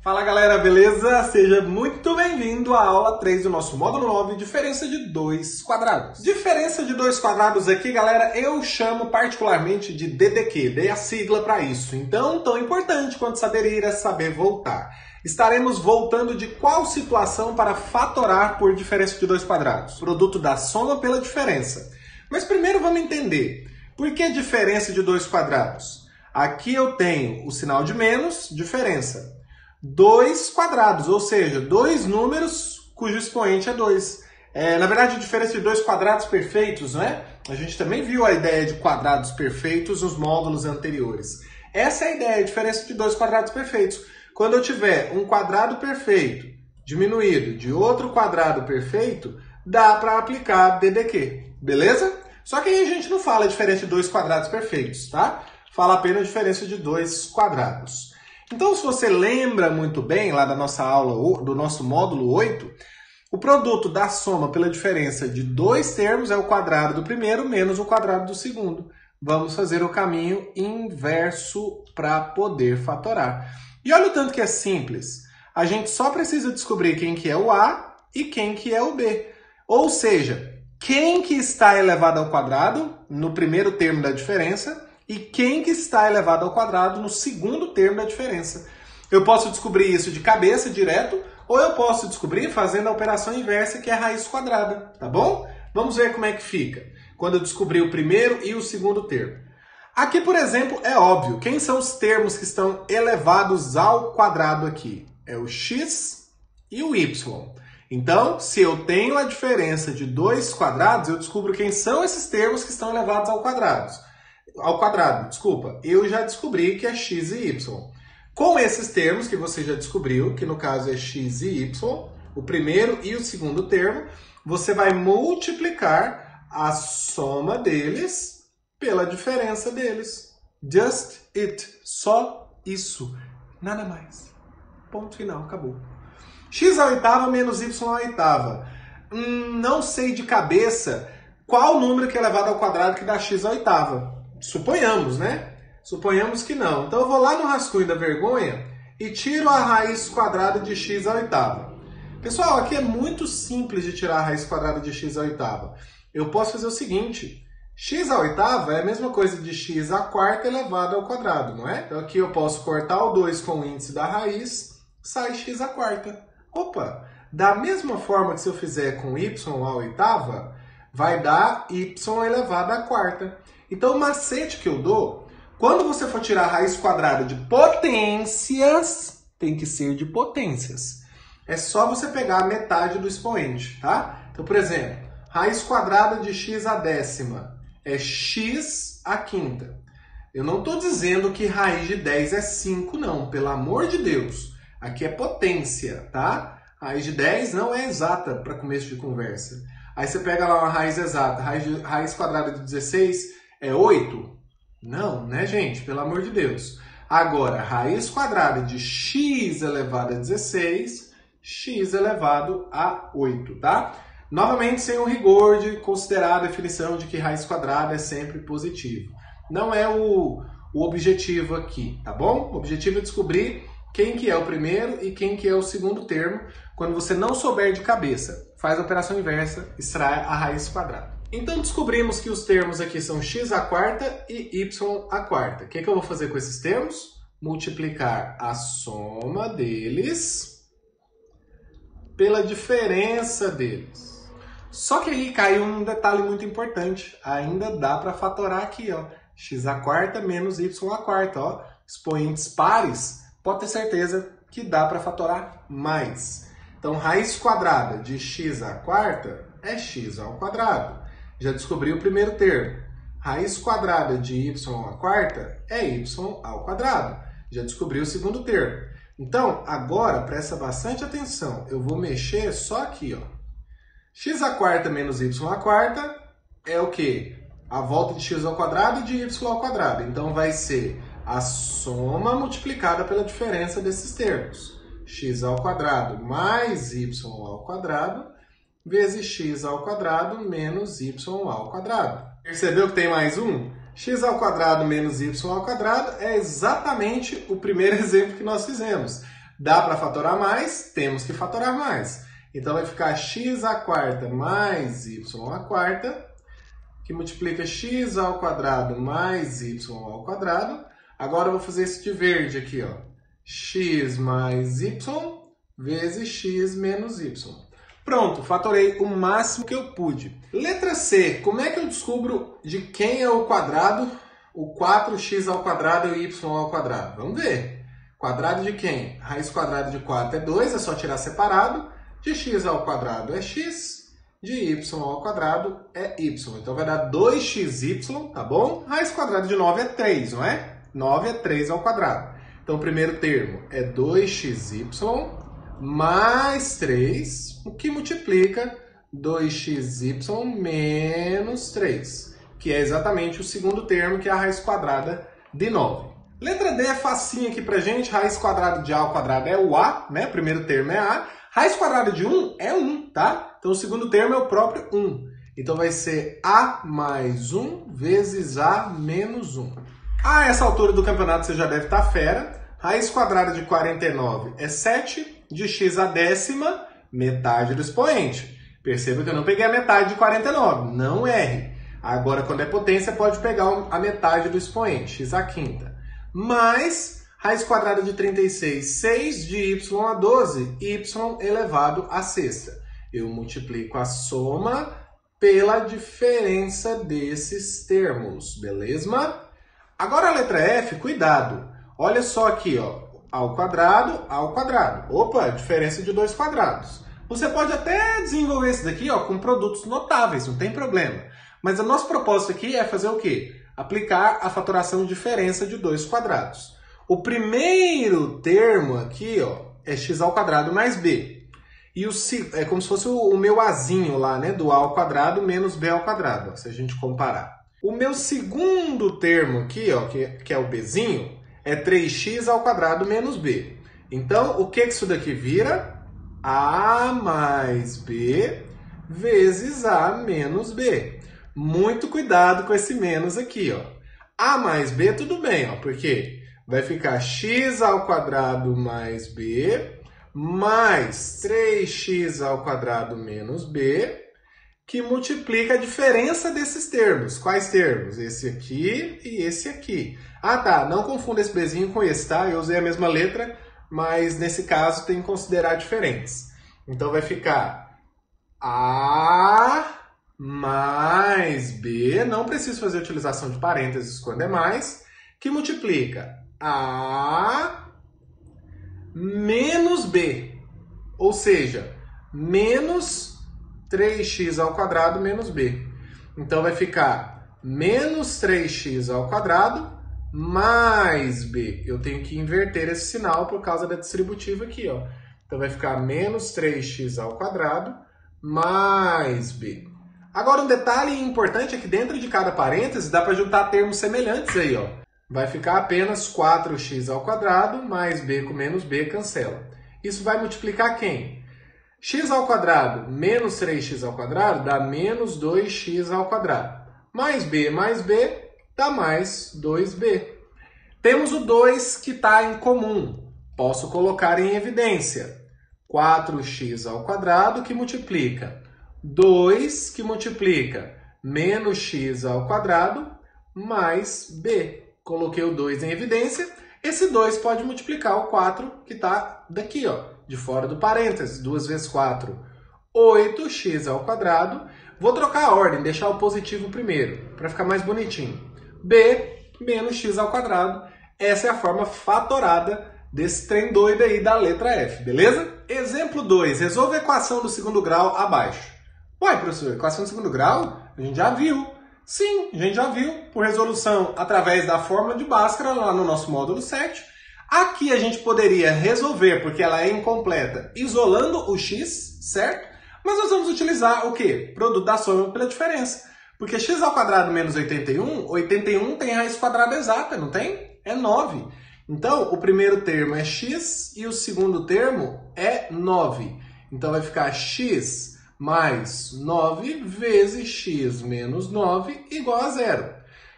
Fala galera, beleza? Seja muito bem-vindo à aula 3 do nosso módulo 9, diferença de dois quadrados. Diferença de dois quadrados aqui, galera, eu chamo particularmente de DDQ, dei a sigla para isso. Então, tão importante quanto saber ir é saber voltar. Estaremos voltando de qual situação para fatorar por diferença de dois quadrados? Produto da soma pela diferença. Mas primeiro vamos entender, por que diferença de dois quadrados? Aqui eu tenho o sinal de menos, diferença. Dois quadrados, ou seja, dois números cujo expoente é 2. Na verdade, a diferença de dois quadrados perfeitos, não é? A gente também viu a ideia de quadrados perfeitos nos módulos anteriores. Essa é a ideia, a diferença de dois quadrados perfeitos. Quando eu tiver um quadrado perfeito diminuído de outro quadrado perfeito, dá para aplicar DDQ, beleza? Só que aí a gente não fala a diferença de dois quadrados perfeitos, tá? Fala apenas a diferença de dois quadrados. Então, se você lembra muito bem lá da nossa aula, do nosso módulo 8, o produto da soma pela diferença de dois termos é o quadrado do primeiro menos o quadrado do segundo. Vamos fazer o caminho inverso para poder fatorar. E olha o tanto que é simples. A gente só precisa descobrir quem que é o A e quem que é o B. Ou seja, quem que está elevado ao quadrado no primeiro termo da diferença e quem que está elevado ao quadrado no segundo termo da diferença. Eu posso descobrir isso de cabeça, direto, ou eu posso descobrir fazendo a operação inversa, que é a raiz quadrada, tá bom? Vamos ver como é que fica quando eu descobrir o primeiro e o segundo termo. Aqui, por exemplo, é óbvio. Quem são os termos que estão elevados ao quadrado aqui? É o x e o y. Então, se eu tenho a diferença de dois quadrados, eu descubro quem são esses termos que estão elevados ao quadrado. Eu já descobri que é x e y. Com esses termos que você já descobriu, que no caso é x e y, o primeiro e o segundo termo, você vai multiplicar a soma deles pela diferença deles. Just it. Só isso. Nada mais. Ponto final. Acabou. X à oitava menos y à oitava. Não sei de cabeça qual número que é elevado ao quadrado que dá x à oitava. Suponhamos, né? Suponhamos que não. Então eu vou lá no rascunho da vergonha e tiro a raiz quadrada de x à oitava. Pessoal, aqui é muito simples de tirar a raiz quadrada de x à oitava. Eu posso fazer o seguinte. X à oitava é a mesma coisa de x à quarta elevado ao quadrado, não é? Então aqui eu posso cortar o 2 com o índice da raiz, sai x à quarta. Opa! Da mesma forma que se eu fizer com y à oitava, vai dar y elevado à quarta. Então, o macete que eu dou, quando você for tirar a raiz quadrada de potências, tem que ser de potências. É só você pegar a metade do expoente, tá? Então, por exemplo, raiz quadrada de x à décima é x à quinta. Eu não estou dizendo que raiz de 10 é 5, não. Pelo amor de Deus. Aqui é potência, tá? Raiz de 10 não é exata para começo de conversa. Aí você pega lá uma raiz exata. Raiz quadrada de 16... é 8? Não, né, gente? Pelo amor de Deus. Agora, raiz quadrada de x elevado a 16, x elevado a 8, tá? Novamente, sem o rigor de considerar a definição de que raiz quadrada é sempre positivo. Não é o objetivo aqui, tá bom? O objetivo é descobrir quem que é o primeiro e quem que é o segundo termo. Quando você não souber de cabeça, faz a operação inversa, extrai a raiz quadrada. Então, descobrimos que os termos aqui são x à quarta e y à quarta. O que eu vou fazer com esses termos? Multiplicar a soma deles pela diferença deles. Só que aí caiu um detalhe muito importante. Ainda dá para fatorar aqui, ó. X à quarta menos y à quarta, ó. Expoentes pares, pode ter certeza que dá para fatorar mais. Então, raiz quadrada de x à quarta é x ao quadrado. Já descobri o primeiro termo. Raiz quadrada de y à quarta é y ao quadrado. Já descobri o segundo termo. Então, agora, presta bastante atenção. Eu vou mexer só aqui, ó. X à quarta menos y à quarta é o quê? A volta de x ao quadrado e de y ao quadrado. Então, vai ser a soma multiplicada pela diferença desses termos. X ao quadrado mais y ao quadrado vezes x ao quadrado menos y ao quadrado. Percebeu que tem mais um? X ao quadrado menos y ao quadrado é exatamente o primeiro exemplo que nós fizemos. Dá para fatorar mais? Temos que fatorar mais. Então vai ficar x à quarta mais y à quarta, que multiplica x ao quadrado mais y ao quadrado. Agora eu vou fazer esse de verde aqui, ó. X mais y vezes x menos y. Pronto, fatorei o máximo que eu pude. Letra C, como é que eu descubro de quem é o quadrado? O 4x ao quadrado e o y ao quadrado. Vamos ver. Quadrado de quem? Raiz quadrada de 4 é 2, é só tirar separado. De x ao quadrado é x, de y ao quadrado é y. Então vai dar 2xy, tá bom? Raiz quadrada de 9 é 3, não é? 9 é 3 ao quadrado. Então o primeiro termo é 2xy mais 3, o que multiplica 2xy menos 3, que é exatamente o segundo termo, que é a raiz quadrada de 9. Letra D é facinho aqui pra gente. Raiz quadrada de a ao quadrado é o a, né? O primeiro termo é a. Raiz quadrada de 1 é 1, tá? Então o segundo termo é o próprio 1. Então vai ser a mais 1 vezes a menos 1. A essa altura do campeonato você já deve estar fera. Raiz quadrada de 49 é 7. De x à décima, metade do expoente. Perceba que eu não peguei a metade de 49. Não erre. Agora, quando é potência, pode pegar a metade do expoente, x à quinta. Mais raiz quadrada de 36, 6 de y a 12, y elevado à sexta. Eu multiplico a soma pela diferença desses termos, beleza? Agora a letra F, cuidado. Olha só aqui, ó, ao quadrado, ao quadrado. Opa, diferença de 2 quadrados. Você pode até desenvolver isso daqui, ó, com produtos notáveis, não tem problema. Mas o nosso propósito aqui é fazer o quê? Aplicar a fatoração de diferença de 2 quadrados. O primeiro termo aqui, ó, é x ao quadrado mais b. E é como se fosse o meu azinho lá, né? Do a ao quadrado menos b ao quadrado, ó, se a gente comparar. O meu segundo termo aqui, ó, que é o bzinho, é 3x ao quadrado menos b. Então, o que isso daqui vira? A mais b vezes a menos b. Muito cuidado com esse menos aqui, ó. A mais b, tudo bem, ó, porque vai ficar x ao quadrado mais b mais 3x ao quadrado menos b, que multiplica a diferença desses termos. Quais termos? Esse aqui e esse aqui. Ah, tá, não confunda esse bzinho com esse, tá? Eu usei a mesma letra, mas nesse caso tem que considerar diferentes. Então vai ficar a mais b, não preciso fazer utilização de parênteses quando é mais, que multiplica a menos b, ou seja, menos 3x ao quadrado menos b. Então vai ficar menos 3x ao quadrado mais b. Eu tenho que inverter esse sinal por causa da distributiva aqui, ó. Então vai ficar menos 3x ao quadrado mais b. Agora um detalhe importante é que dentro de cada parêntese dá para juntar termos semelhantes aí, ó. Vai ficar apenas 4x ao quadrado mais b com menos b cancela. Isso vai multiplicar quem? X ao quadrado menos 3x ao quadrado dá menos 2x ao quadrado. Mais b dá mais 2b. Temos o 2 que está em comum. Posso colocar em evidência. 4x ao quadrado que multiplica 2 que multiplica menos x ao quadrado mais b. Coloquei o 2 em evidência. Esse 2 pode multiplicar o 4 que está daqui, ó, de fora do parênteses. 2 vezes 4, 8x ao quadrado. Vou trocar a ordem, deixar o positivo primeiro, para ficar mais bonitinho. b menos x ao quadrado. Essa é a forma fatorada desse trem doido aí da letra F, beleza? Exemplo 2. Resolva a equação do segundo grau abaixo. Ué, professor, equação do segundo grau? A gente já viu. Sim, a gente já viu, por resolução através da fórmula de Bhaskara, lá no nosso módulo 7. Aqui a gente poderia resolver, porque ela é incompleta, isolando o x, certo? Mas nós vamos utilizar o quê? Produto da soma pela diferença. Porque x ao quadrado menos 81, 81 tem raiz quadrada exata, não tem? É 9. Então, o primeiro termo é x e o segundo termo é 9. Então, vai ficar x mais 9 vezes x menos 9 igual a 0.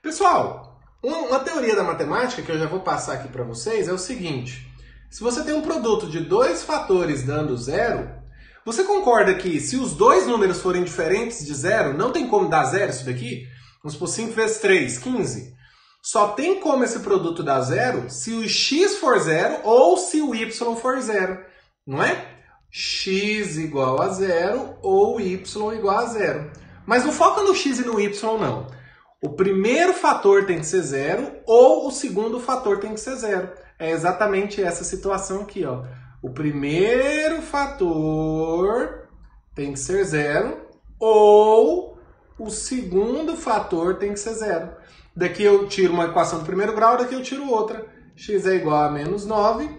Pessoal, uma teoria da matemática que eu já vou passar aqui para vocês é o seguinte. Se você tem um produto de dois fatores dando zero, você concorda que se os dois números forem diferentes de zero, não tem como dar zero isso daqui? Vamos supor 5 vezes 3, 15. Só tem como esse produto dar zero se o x for zero ou se o y for zero, não é? X igual a zero ou y igual a zero. Mas não foca no x e no y não. O primeiro fator tem que ser zero ou o segundo fator tem que ser zero. É exatamente essa situação aqui, ó. O primeiro fator tem que ser zero ou o segundo fator tem que ser zero. Daqui eu tiro uma equação do primeiro grau, daqui eu tiro outra. X é igual a menos 9,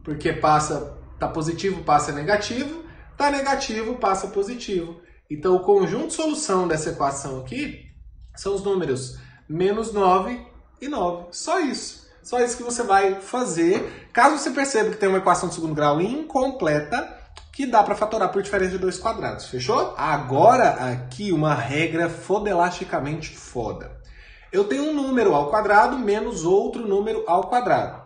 porque tá positivo, passa negativo. Tá negativo, passa positivo. Então o conjunto de solução dessa equação aqui são os números menos 9 e 9. Só isso. Só isso que você vai fazer. Caso você perceba que tem uma equação de segundo grau incompleta, que dá para fatorar por diferença de dois quadrados. Fechou? Agora aqui uma regra fodelasticamente foda. Eu tenho um número ao quadrado menos outro número ao quadrado.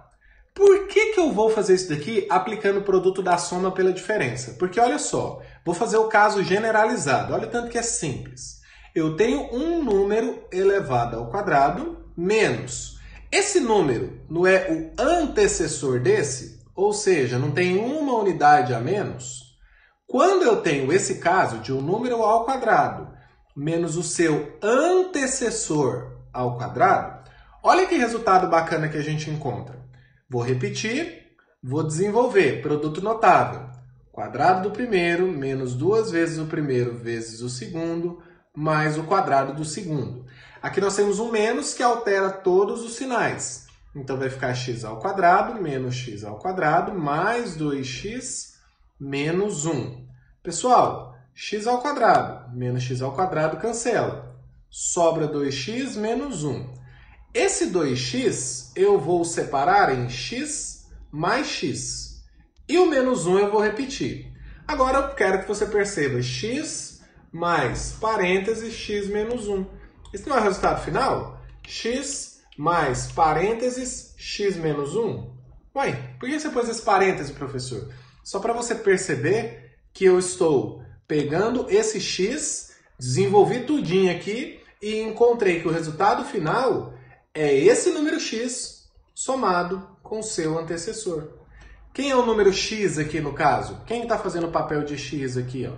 Por que eu vou fazer isso daqui aplicando o produto da soma pela diferença? Porque olha só, vou fazer o caso generalizado. Olha o tanto que é simples. Eu tenho um número elevado ao quadrado menos. Esse número não é o antecessor desse? Ou seja, não tem uma unidade a menos? Quando eu tenho esse caso de um número ao quadrado menos o seu antecessor ao quadrado, olha que resultado bacana que a gente encontra. Vou repetir, vou desenvolver produto notável. Quadrado do primeiro menos duas vezes o primeiro vezes o segundo mais o quadrado do segundo. Aqui nós temos um menos que altera todos os sinais. Então vai ficar x ao quadrado menos x ao quadrado mais 2x menos 1. Pessoal, x ao quadrado menos x ao quadrado cancela. Sobra 2x menos 1. Esse 2x eu vou separar em x mais x. E o menos 1 eu vou repetir. Agora eu quero que você perceba x mais parênteses x menos 1. Esse não é o resultado final? X mais parênteses x menos 1. Ué, por que você pôs esse parêntese, professor? Só para você perceber que eu estou pegando esse x, desenvolvi tudinho aqui e encontrei que o resultado final é esse número x somado com o seu antecessor. Quem é o número x aqui no caso? Quem está fazendo o papel de x aqui? Ó?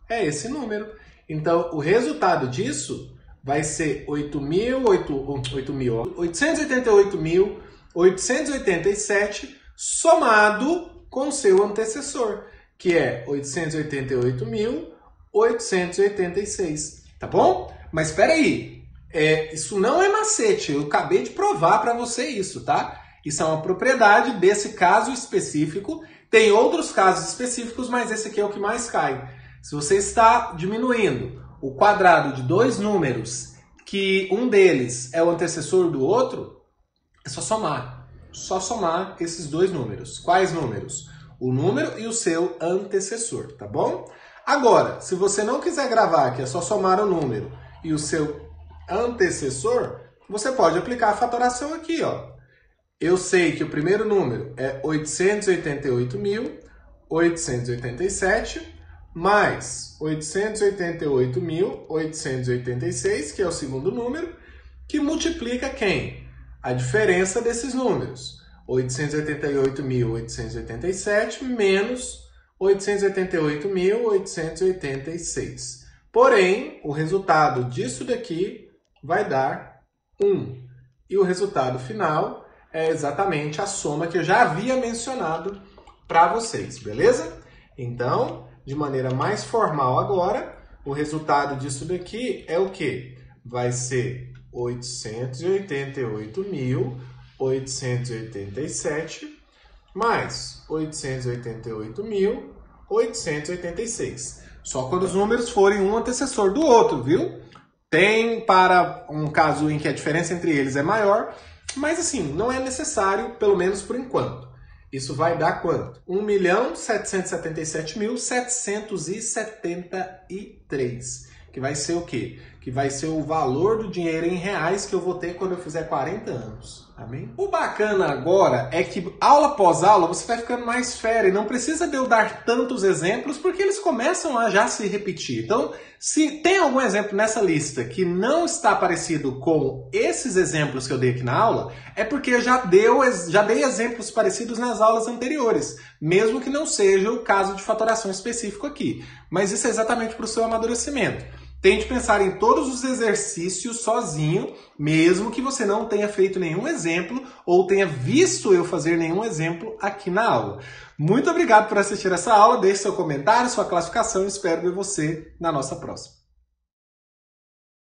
É esse número. Então, o resultado disso vai ser 888.887 somado com seu antecessor, que é 888.886. Tá bom? Mas espera aí. Isso não é macete. Eu acabei de provar para você isso, tá? Isso é uma propriedade desse caso específico. Tem outros casos específicos, mas esse aqui é o que mais cai. Se você está diminuindo o quadrado de dois números, que um deles é o antecessor do outro, é só somar. Só somar esses dois números. Quais números? O número e o seu antecessor, tá bom? Agora, se você não quiser gravar, que é só somar o número e o seu antecessor, você pode aplicar a fatoração aqui, ó. Eu sei que o primeiro número é 888.887 mais 888.886, que é o segundo número, que multiplica quem? A diferença desses números. 888.887 menos 888.886. Porém, o resultado disso daqui vai dar 1. E o resultado final é exatamente a soma que eu já havia mencionado para vocês, beleza? Então, de maneira mais formal agora, o resultado disso daqui é o quê? Vai ser 888.887 mais 888.886. Só quando os números forem um antecessor do outro, viu? Tem para um caso em que a diferença entre eles é maior, mas assim, não é necessário, pelo menos por enquanto. Isso vai dar quanto? 1.777.773, que vai ser o quê? que vai ser o valor do dinheiro em reais que eu vou ter quando eu fizer 40 anos. Amém? O bacana agora é que aula após aula você vai ficando mais fera e não precisa de eu dar tantos exemplos porque eles começam a já se repetir. Então, se tem algum exemplo nessa lista que não está parecido com esses exemplos que eu dei aqui na aula, é porque eu já dei exemplos parecidos nas aulas anteriores, mesmo que não seja o caso de fatoração específico aqui. Mas isso é exatamente para o seu amadurecimento. Tente pensar em todos os exercícios sozinho, mesmo que você não tenha feito nenhum exemplo ou tenha visto eu fazer nenhum exemplo aqui na aula. Muito obrigado por assistir essa aula, deixe seu comentário, sua classificação e espero ver você na nossa próxima.